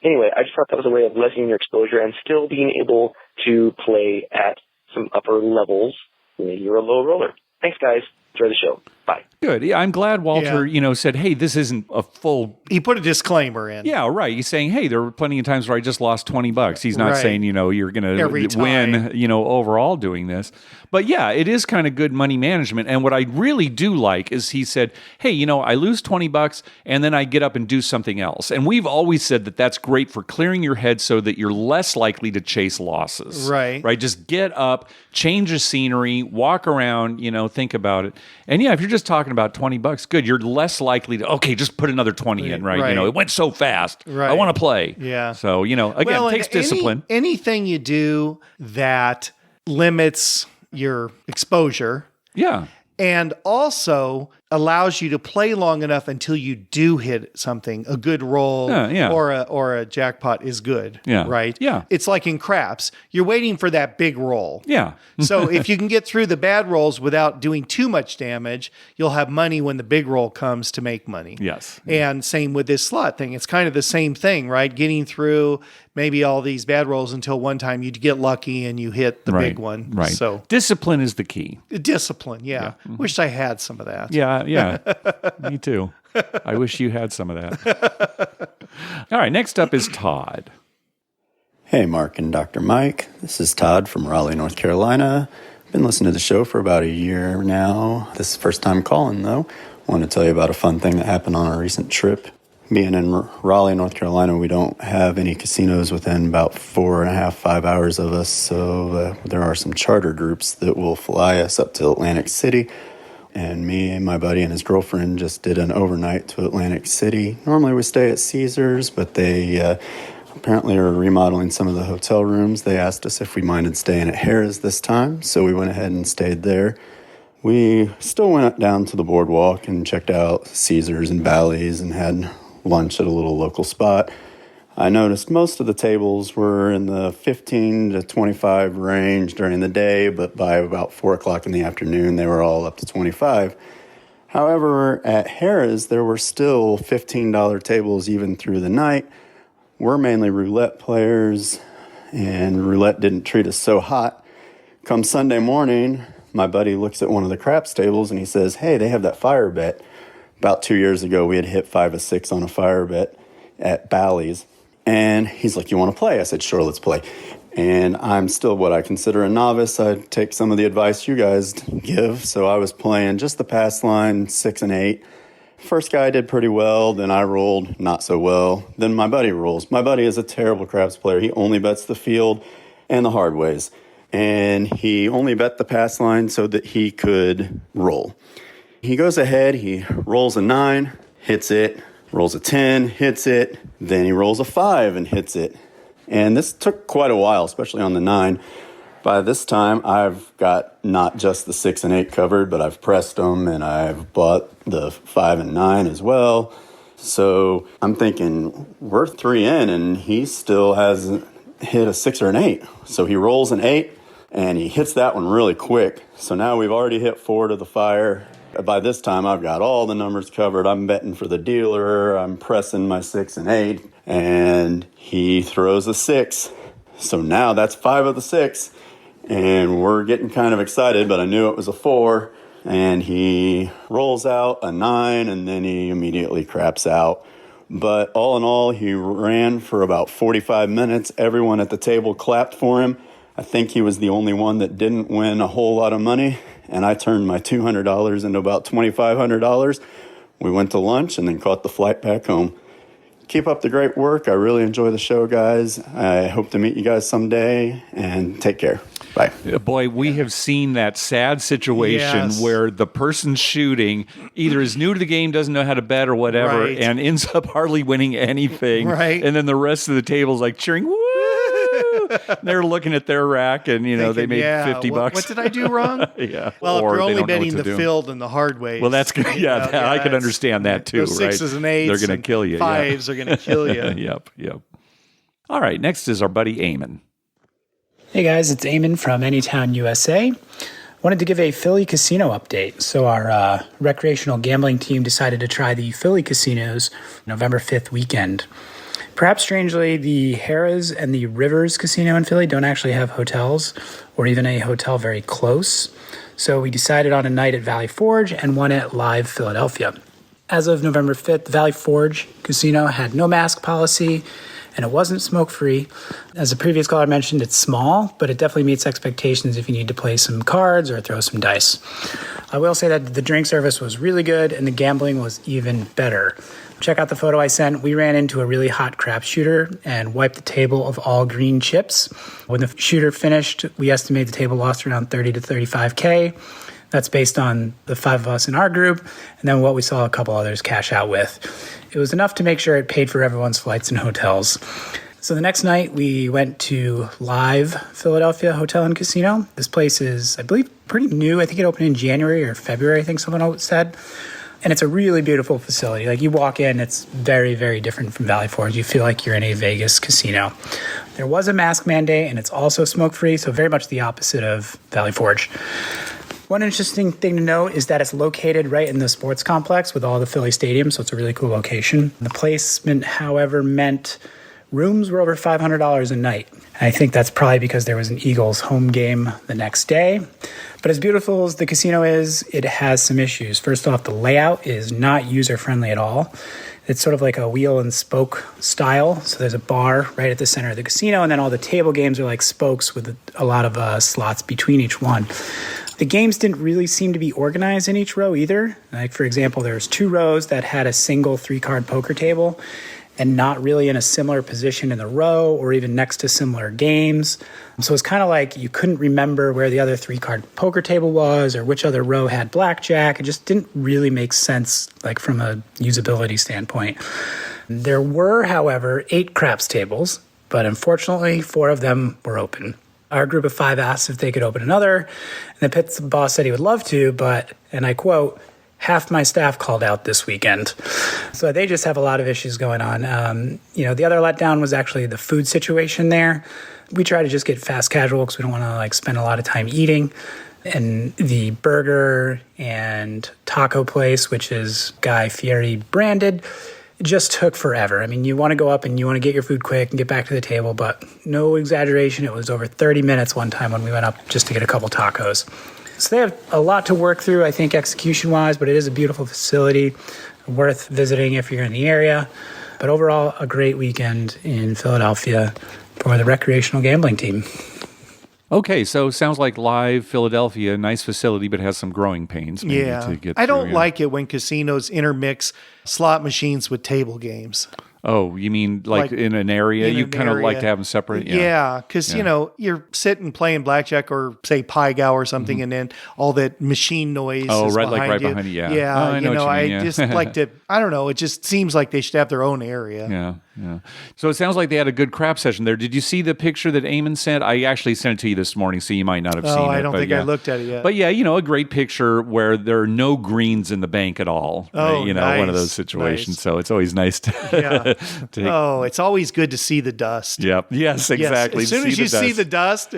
Anyway, I just thought that was a way of lessening your exposure and still being able to play at some upper levels when you're a low roller. Thanks, guys. Enjoy the show. Bye. Good. Yeah, I'm glad Walter, said, hey, this isn't a full... He put a disclaimer in. Yeah, right. He's saying, hey, there were plenty of times where I just lost $20. He's not saying, you're going to win, overall doing this. But yeah, it is kind of good money management. And what I really do like is he said, hey, I lose $20 and then I get up and do something else. And we've always said that that's great for clearing your head so that you're less likely to chase losses. Right. Right. Just get up, change the scenery, walk around, think about it. And yeah, if you're just talking about $20, good. You're less likely to, just put another 20 in, right? It went so fast. Right. I want to play. Yeah. So, again, it takes discipline. Anything you do that limits your exposure. Yeah. And also allows you to play long enough until you do hit something, a good roll or a jackpot is good, right? Yeah. It's like in craps. You're waiting for that big roll. Yeah. So if you can get through the bad rolls without doing too much damage, you'll have money when the big roll comes to make money. Yes. And same with this slot thing. It's kind of the same thing, right? Getting through maybe all these bad rolls until one time you get lucky and you hit the big one. Right. So discipline is the key. Discipline, yeah. Wish I had some of that. Yeah. Me too. I wish you had some of that. All right, next up is Todd. Hey, Mark and Dr. Mike. This is Todd from Raleigh, North Carolina. Been listening to the show for about a year now. This is the first time calling, though. I want to tell you about a fun thing that happened on a recent trip. Being in Raleigh, North Carolina, we don't have any casinos within about 4.5, 5 hours of us, so there are some charter groups that will fly us up to Atlantic City, and me and my buddy and his girlfriend just did an overnight to Atlantic City. Normally we stay at Caesars, but they apparently are remodeling some of the hotel rooms. They asked us if we minded staying at Harrah's this time, so we went ahead and stayed there. We still went down to the boardwalk and checked out Caesars and Bally's and had lunch at a little local spot. I noticed most of the tables were in the 15 to 25 range during the day, but by about 4 o'clock in the afternoon, they were all up to 25. However, at Harrah's, there were still $15 tables even through the night. We're mainly roulette players, and roulette didn't treat us so hot. Come Sunday morning, my buddy looks at one of the craps tables and he says, hey, they have that fire bet. About 2 years ago, we had hit 5 of 6 on a fire bet at Bally's. And he's like, you want to play? I said, sure, let's play. And I'm still what I consider a novice. I take some of the advice you guys give. So I was playing just the pass line, 6 and 8. First guy did pretty well. Then I rolled not so well. Then my buddy rolls. My buddy is a terrible craps player. He only bets the field and the hard ways. And he only bet the pass line so that he could roll. He goes ahead, he rolls a 9, hits it, rolls a 10, hits it, then he rolls a 5 and hits it. And this took quite a while, especially on the 9. By this time, I've got not just the 6 and 8 covered, but I've pressed them and I've bought the 5 and 9 as well. So I'm thinking, we're 3 in and he still hasn't hit a 6 or an 8. So he rolls an 8 and he hits that one really quick. So now we've already hit 4 to the fire. By this time, I've got all the numbers covered. I'm betting for the dealer. I'm pressing my 6 and 8. And he throws a 6. So now that's 5 of the 6. And we're getting kind of excited, but I knew it was a 4. And he rolls out a 9, and then he immediately craps out. But all in all, he ran for about 45 minutes. Everyone at the table clapped for him. I think he was the only one that didn't win a whole lot of money. And I turned my $200 into about $2,500. We went to lunch and then caught the flight back home. Keep up the great work. I really enjoy the show, guys. I hope to meet you guys someday, and take care. Bye. Boy, we have seen that sad situation where the person shooting either is new to the game, doesn't know how to bet or whatever, and ends up hardly winning anything. Right. And then the rest of the table's like cheering, woo! They're looking at their rack and, thinking, they made $50. What did I do wrong? Or Well, if you're they only don't know betting what to the do. field and the hard ways. Well, that's good. I can understand that too, those right? 6s and 8s. They're going to kill you. 5s are going to kill you. Yep. All right, next is our buddy Eamon. Hey guys, it's Eamon from Anytown, USA. Wanted to give a Philly casino update. So our recreational gambling team decided to try the Philly casinos November 5th weekend. Perhaps strangely, the Harrah's and the Rivers Casino in Philly don't actually have hotels or even a hotel very close. So we decided on a night at Valley Forge and one at Live Philadelphia. As of November 5th, the Valley Forge Casino had no mask policy and it wasn't smoke-free. As the previous caller mentioned, it's small, but it definitely meets expectations if you need to play some cards or throw some dice. I will say that the drink service was really good and the gambling was even better. Check out the photo I sent. We ran into a really hot crap shooter and wiped the table of all green chips. When the shooter finished, we estimate the table lost around 30 to 35K. That's based on the 5 of us in our group, and then what we saw a couple others cash out with. It was enough to make sure it paid for everyone's flights and hotels. So the next night, we went to Live Philadelphia Hotel and Casino. This place is, I believe, pretty new. I think it opened in January or February, I think someone said. And it's a really beautiful facility. Like, you walk in, it's very, very different from Valley Forge. You feel like you're in a Vegas casino. There was a mask mandate, and it's also smoke-free, so very much the opposite of Valley Forge. One interesting thing to note is that it's located right in the sports complex with all the Philly stadiums, so it's a really cool location. The placement, however, meant rooms were over $500 a night. I think that's probably because there was an Eagles home game the next day. But as beautiful as the casino is, it has some issues. First off, the layout is not user-friendly at all. It's sort of like a wheel and spoke style. So there's a bar right at the center of the casino, and then all the table games are like spokes with a lot of slots between each one. The games didn't really seem to be organized in each row either. Like, for example, there's 2 rows that had a single 3-card poker table and not really in a similar position in the row or even next to similar games. So it's kind of like you couldn't remember where the other 3-card poker table was or which other row had blackjack. It just didn't really make sense, like, from a usability standpoint. There were, however, 8 craps tables, but unfortunately 4 of them were open. Our group of 5 asked if they could open another, and the pit boss said he would love to, but, and I quote, "half my staff called out this weekend." So they just have a lot of issues going on. The other letdown was actually the food situation there. We try to just get fast casual because we don't want to spend a lot of time eating. And the burger and taco place, which is Guy Fieri branded, it just took forever. I mean, you want to go up and you want to get your food quick and get back to the table, but no exaggeration, it was over 30 minutes one time when we went up just to get a couple tacos. So they have a lot to work through, I think, execution-wise, but it is a beautiful facility, worth visiting if you're in the area. But overall, a great weekend in Philadelphia for the recreational gambling team. Okay, so sounds like Live Philadelphia, nice facility, but has some growing pains. Maybe to get I don't through, like it when casinos intermix slot machines with table games. Oh, you mean like in an area? You kind of like to have them separate? Yeah, because, you're sitting playing blackjack or, say, Pai-Gow or something, and then all that machine noise is behind you. Behind you, yeah. Yeah, I know what you mean, I just like to, I don't know, it just seems like they should have their own area. Yeah. So it sounds like they had a good crap session there. Did you see the picture that Eamon sent? I actually sent it to you this morning, so you might not have seen it. I don't think I looked at it yet. But yeah, a great picture where there are no greens in the bank at all. Oh, nice, one of those situations. Nice. So it's always nice to it's always good to see the dust. Yep. Yes, exactly. As soon as you see the dust,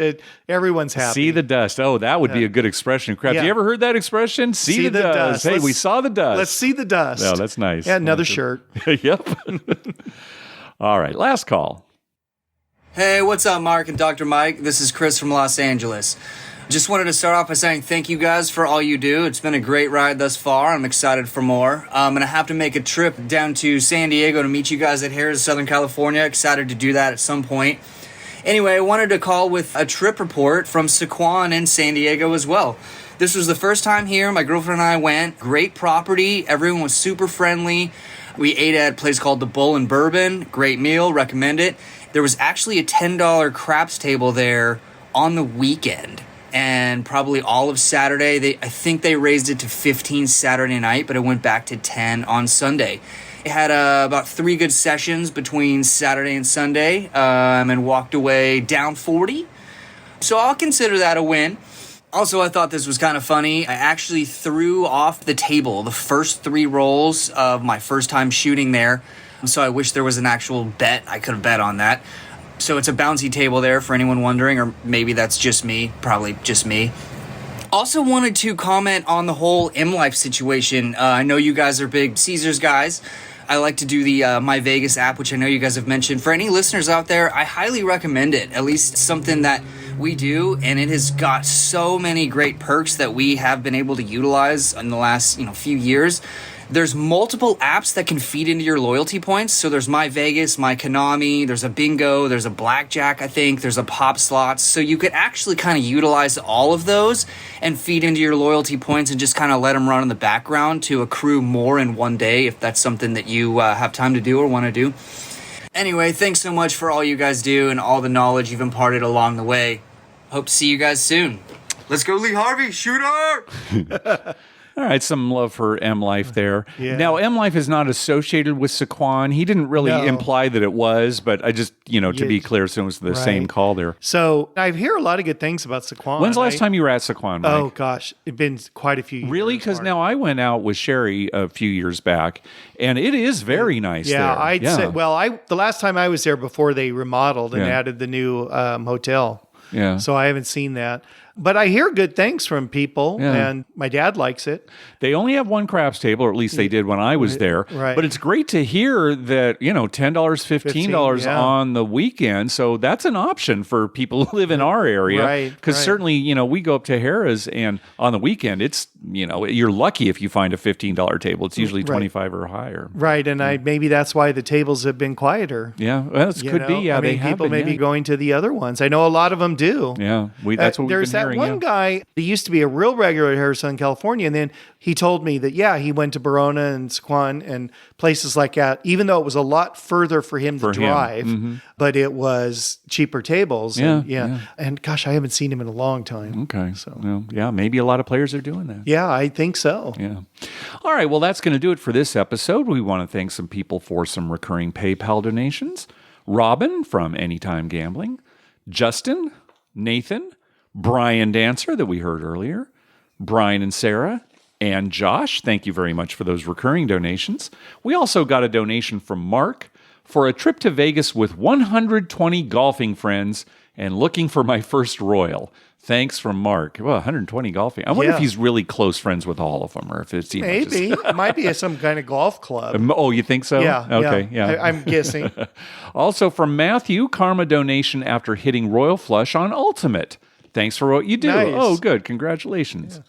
everyone's happy. See the dust. Oh, that would be a good expression. Crap. Yeah. You ever heard that expression? See the dust. Hey, we saw the dust. Let's see the dust. Oh, that's nice. Yeah, another shirt. Yep. All right, last call. Hey, what's up, Mark and Dr. Mike? This is Chris from Los Angeles. Just wanted to start off by saying thank you guys for all you do. It's been a great ride thus far. I'm excited for more. I'm going to have to make a trip down to San Diego to meet you guys at Harrah's, Southern California. Excited to do that at some point. Anyway, I wanted to call with a trip report from Sycuan in San Diego as well. This was the first time here. My girlfriend and I went. Great property. Everyone was super friendly. We ate at a place called the Bull and Bourbon. Great meal. Recommend it. There was actually a $10 craps table there on the weekend. And probably all of Saturday. I think they raised it to 15 Saturday night, but it went back to 10 on Sunday. It had about 3 good sessions between Saturday and Sunday, and walked away down 40. So I'll consider that a win. Also, I thought this was kind of funny. I actually threw off the table the first 3 rolls of my first time shooting there. So I wish there was an actual bet. I could have bet on that. So it's a bouncy table there for anyone wondering, or maybe that's just me, probably just me. Also wanted to comment on the whole M-Life situation. I know you guys are big Caesars guys. I like to do the My Vegas app, which I know you guys have mentioned. For any listeners out there, I highly recommend it, at least something that we do, and it has got so many great perks that we have been able to utilize in the last few years. There's multiple apps that can feed into your loyalty points. So there's My Vegas, My Konami, there's a bingo, there's a blackjack, I think, there's a pop slots. So you could actually kind of utilize all of those and feed into your loyalty points and just kind of let them run in the background to accrue more in one day if that's something that you have time to do or want to do. Anyway, thanks so much for all you guys do and all the knowledge you've imparted along the way. Hope to see you guys soon. Let's go, Lee Harvey, shooter! All right, some love for M Life there. Yeah. Now, M Life is not associated with Sycuan. He didn't really No. imply that it was, but I just, to be clear, so it was the same call there. So I hear a lot of good things about Sycuan. When's the last time you were at Sycuan, Mike? Oh, gosh. It's been quite a few years. Really? Because now I went out with Sherry a few years back, and it is very nice there. I'd say, the last time I was there before they remodeled and added the new hotel. Yeah. So I haven't seen that. But I hear good things from people, and my dad likes it. They only have one craps table, or at least they did when I was there. Right. But it's great to hear that, $10, $15 on the weekend. So that's an option for people who live in our area. Right. Because certainly, we go up to Harrah's, and on the weekend, it's, you're lucky if you find a $15 table. It's usually 25 or higher. Right. And maybe that's why the tables have been quieter. Yeah. Well, it could be. Yeah, they have people been, may be going to the other ones. I know a lot of them do. Yeah. That's what we've There's been that hearing. one guy, he used to be a real regular at Harrah's in California, and then he told me that, he went to Verona and Sycuan and places like that, even though it was a lot further for him to drive, but it was cheaper tables. Yeah. And gosh, I haven't seen him in a long time. Okay. So, maybe a lot of players are doing that. Yeah, I think so. Yeah. All right. Well, that's going to do it for this episode. We want to thank some people for some recurring PayPal donations. Robin from Anytime Gambling, Justin, Nathan, Brian Dancer that we heard earlier, Brian and Sarah, and Josh. Thank you very much for those recurring donations. We also got a donation from Mark for a trip to Vegas with 120 golfing friends and looking for my first Royal. Thanks from Mark. Well, 120 golfing. I wonder if he's really close friends with all of them, or if it's maybe it might be some kind of golf club. Oh, you think so? Yeah. Okay. Yeah. I'm guessing. Also from Matthew, karma donation after hitting Royal Flush on Ultimate. Thanks for what you do. Nice. Oh, good. Congratulations. Yeah.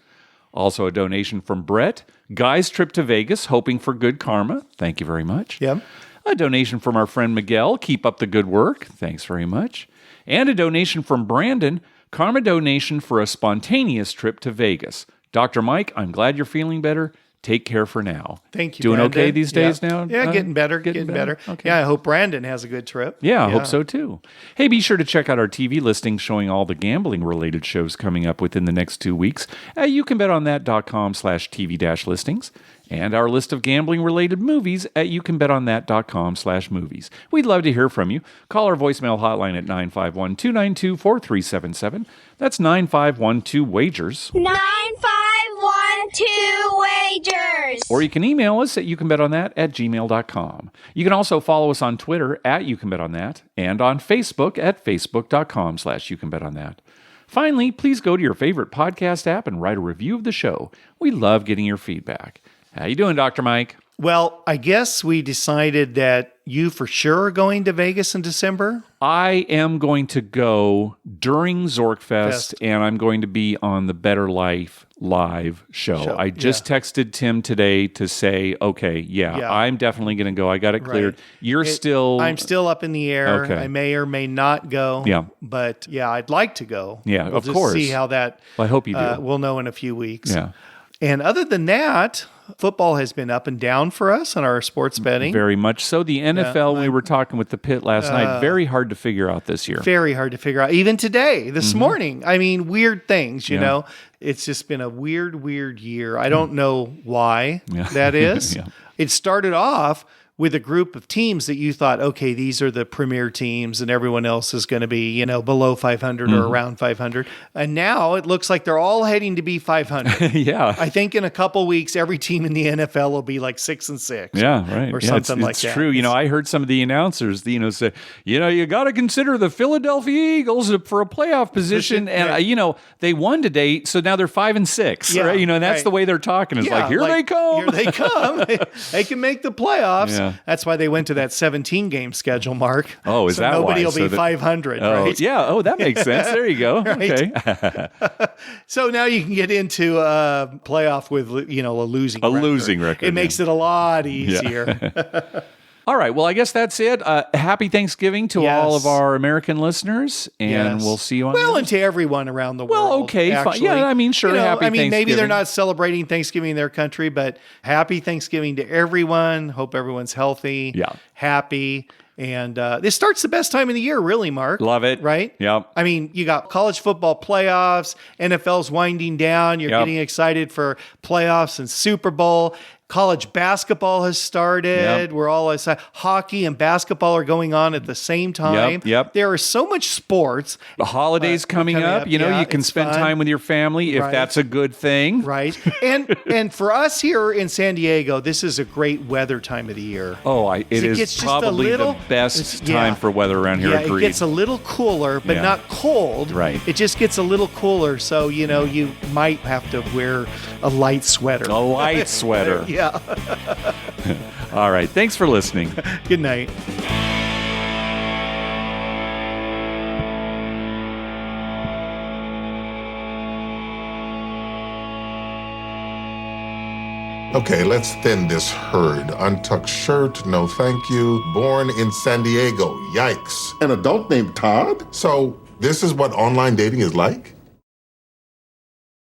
Also a donation from Brett. Guy's trip to Vegas, hoping for good karma. Thank you very much. Yep. A donation from our friend Miguel. Keep up the good work. Thanks very much. And a donation from Brandon. Karma donation for a spontaneous trip to Vegas. Dr. Mike, I'm glad you're feeling better. Take care for now. Thank you, Doing Brandon. okay these days now? Yeah, getting better. Getting better. Okay. Yeah, I hope Brandon has a good trip. Yeah, I hope so too. Hey, be sure to check out our TV listings showing all the gambling-related shows coming up within the next 2 weeks at youcanbetonthat.com/TV-listings and our list of gambling-related movies at youcanbetonthat.com/movies. We'd love to hear from you. Call our voicemail hotline at 951-292-4377. That's 9512-WAGERS. 9512-WAGERS. Or you can email us at youcanbetonthat@gmail.com. You can also follow us on Twitter at youcanbetonthat and on Facebook at facebook.com/youcanbetonthat. Finally, please go to your favorite podcast app and write a review of the show. We love getting your feedback. How you doing, Dr. Mike? Well, I guess we decided that you for sure are going to Vegas in December. I am going to go during Zorkfest, and I'm going to be on the Better Life live show. I just texted Tim today to say, okay, I'm definitely going to go. I got it cleared. Right. I'm still up in the air. Okay. I may or may not go. Yeah. But I'd like to go. Yeah, we'll of just course. See how that. Well, I hope you do. We'll know in a few weeks. Yeah. And other than that, football has been up and down for us on our sports betting. Very much so. The NFL, we were talking with the Pit last night, very hard to figure out this year. Very hard to figure out. Even today, this morning. I mean, weird things, you know. It's just been a weird year. I don't know why that is. It started off with a group of teams that you thought, okay, these are the premier teams and everyone else is going to be, below 500 or around 500. And now it looks like they're all heading to be 500. Yeah. I think in a couple weeks, every team in the NFL will be like 6-6. Yeah, right. Or something like that. It's true. I heard some of the announcers, say, you got to consider the Philadelphia Eagles for a playoff position. And, they won today. So now they're 5-6. Yeah, right? And that's the way they're talking. It's like, here they come. Here they come. They can make the playoffs. Yeah. That's why they went to that 17-game schedule, Mark. Oh, is that nobody why? will be 500, right? Yeah. Oh, that makes sense. There you go. Right. Okay. So now you can get into a playoff with, a losing record. Losing record. It makes it a lot easier. All right. Well, I guess that's it. Happy Thanksgiving to all of our American listeners, and we'll see you on and to everyone around the world. Well, okay. Fine. Yeah, I mean, sure. Happy Thanksgiving. Maybe they're not celebrating Thanksgiving in their country, but happy Thanksgiving to everyone. Hope everyone's healthy, happy, And this starts the best time of the year, really, Mark. Love it. Right? Yep. I mean, you got college football playoffs, NFL's winding down. You're getting excited for playoffs and Super Bowl. College basketball has started. We're all excited. Hockey and basketball are going on at the same time. There are so much sports. The holidays coming up. You know, you can spend time with your family if that's a good thing. Right. And for us here in San Diego, this is a great weather time of the year. Oh, it is probably the best time for weather around here. It gets a little cooler, but not cold. Right. It just gets a little cooler. So, you know, you might have to wear a light sweater. A light sweater. Yeah. All right. Thanks for listening. Good night. Okay, let's thin this herd. Untucked shirt, no thank you. Born in San Diego, yikes. An adult named Todd? So this is what online dating is like?